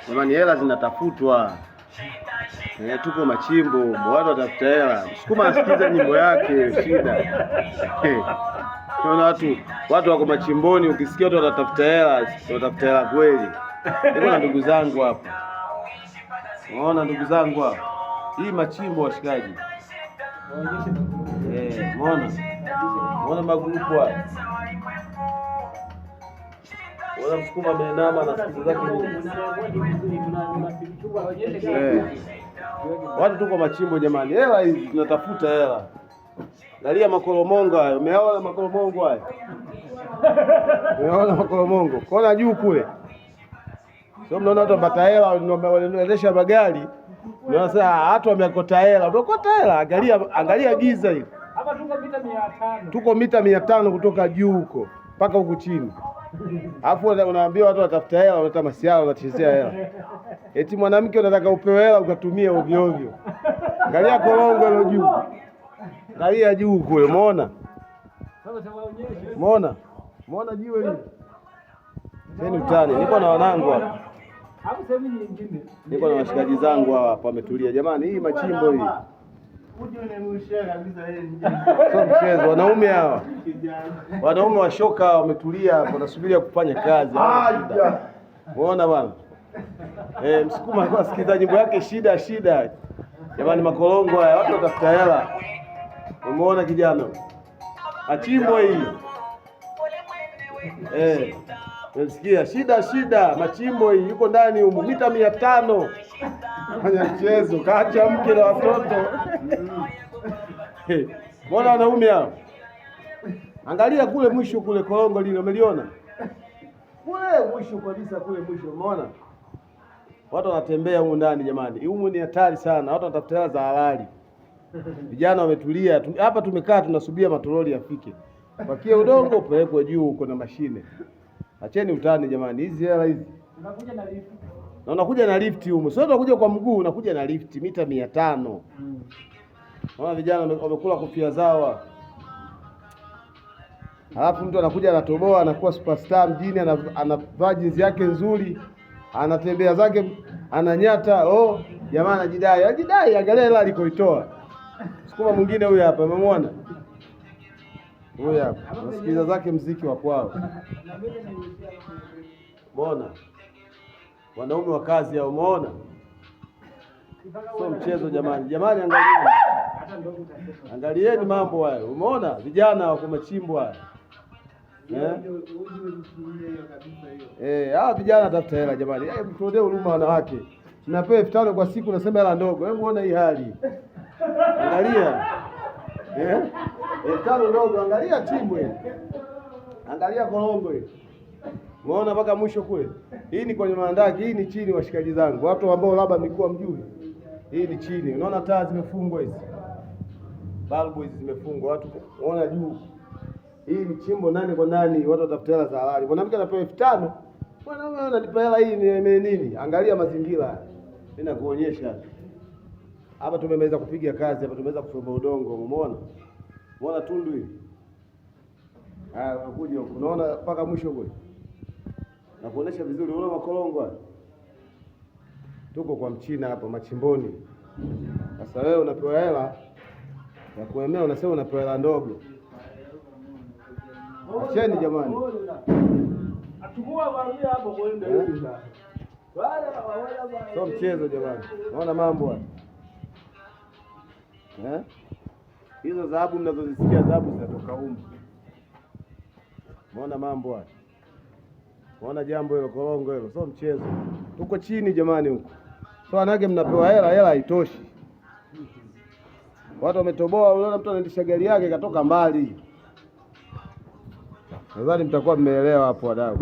Jamani, hela zinatafutwa. Tuko machimbo, watu watafuta hela. Sukuma asikiza nyimbo yake shida. Kuna watu wako machimboni, ukisikia watu watatafuta hela kweli. Niko na ndugu zangu hapa. Unaona ndugu zangu hapa. Hii machimbo washikaji. Unaona magrupu haya. Wala Msukuma amenama na siku zake nyingi. Watu tuko machimbo jamani. Hela hizi tunatafuta hela. Angalia makoromongo hayo. Umeona makoromongo hayo? Umeona makoromongo? Kona juu kule. Sio mnaona watu wapata hela wanaendesha magari. Unaona sasa watu wamekota hela. Wamekota hela. Angalia giza hili. Hapa tuko mita 500. Tuko mita 500 kutoka juu huko mpaka huku chini. Alafu unaambia watu watafuta hela, wanaleta masiala, wanachezea hela. Eti mwanamke unataka upewe hela ukatumia ovyo ovyo. Angalia korongo hilo juu. Angalia juu kule, umeona? Umeona? Umeona jiwe hili? Tena utani. Niko na wanangu hapa. Hapo sehemu nyingine. Niko na washikaji zangu hapa wametulia. Jamani, hii machimbo hii. Sio mchezo, wanaume hawa. Wanaume washoka wametulia hapo wanasubiria kufanya kazi. Unaona bwana? Msukuma alikuwa asikiza nyimbo yake shida. Jamani, makorongo haya watu watafuta hela. Umeona kijana? Machimbo hii. Unasikia shida machimbo hii yuko ndani huko mita 500. Fanya mchezo, kaacha mke na watoto. Mbona wanaume hao? Angalia kule mwisho kule korongo lile, umeliona? Kule mwisho kabisa kule mwisho, umeona? Watu wanatembea huko ndani jamani. Huko ni hatari sana. Watu wanatafuta hela za halali. Vijana wametulia. Hapa tumekaa tunasubiria matoroli yafike. Pakie udongo upelekwe juu huko na mashine. Acheni utani jamani. Hizi hela hizi. Unakuja na lift. Na unakuja na lift huko. Sio unakuja kwa mguu, unakuja na lift mita 500. Unaona vijana wamekula kofia zao. Halafu mtu anakuja anatoboa, anakuwa superstar mjini, anavaa jinsi yake nzuri, anatembea zake, ananyata. Jamaa anajidai, angalia hela alikoitoa. Sukuma mwingine huyu hapa, umemwona? Huyu hapa, anasikiza zake muziki wa kwao. Umeona? Wanaume wa kazi hao, umeona? Sio mchezo jamani. Jamani angalieni mambo hayo. Umeona? Vijana wako machimbo haya. Hawa vijana tafuta hela jamani. Mtuonee huruma wanawake. Tunapewa 5,000 kwa siku, nasema hela ndogo. Hebu ona hii hali. Angalia. 5,000 ndogo, angalia chimbo hili. Angalia korongo hili. Umeona mpaka mwisho kule. Hii ni kwenye maandaki, hii ni chini washikaji zangu. Watu ambao labda mlikuwa mjui. Hii ni chini. Unaona taa zimefungwa hizi. Balbu hizi zimefungwa. Watu unaona juu. Hii ni chimbo nani kwa nani, watu watafuta hela za halali. Mwanamke anapewa 5,000. Mwanaume analipa hela hii ni nini? Angalia mazingira. Mimi nakuonyesha. Hapa tumeweza kupiga kazi, hapa tumeweza kuchimba udongo, umeona? Umeona tundu hili? Unakuja huko. Unaona mpaka mwisho kule. Nakuonesha vizuri, unaona makorongo haya. Tuko kwa mchina hapa machimboni. Sasa wewe unapewa hela ya kuemea, unasema unapewa hela ndogo. Acheni jamani. Atumua waambia hapo muende hivi. Sio mchezo jamani. Unaona mambo haya? Hizo dhahabu mnazozisikia dhahabu zinatoka humu. Unaona mambo haya? Unaona jambo hilo korongo hilo, sio mchezo. Tuko chini jamani huko. So wanawake mnapewa hela haitoshi. Watu wametoboa, unaona mtu anaendesha gari yake katoka mbali. Nadhani mtakuwa mmeelewa hapo wadau.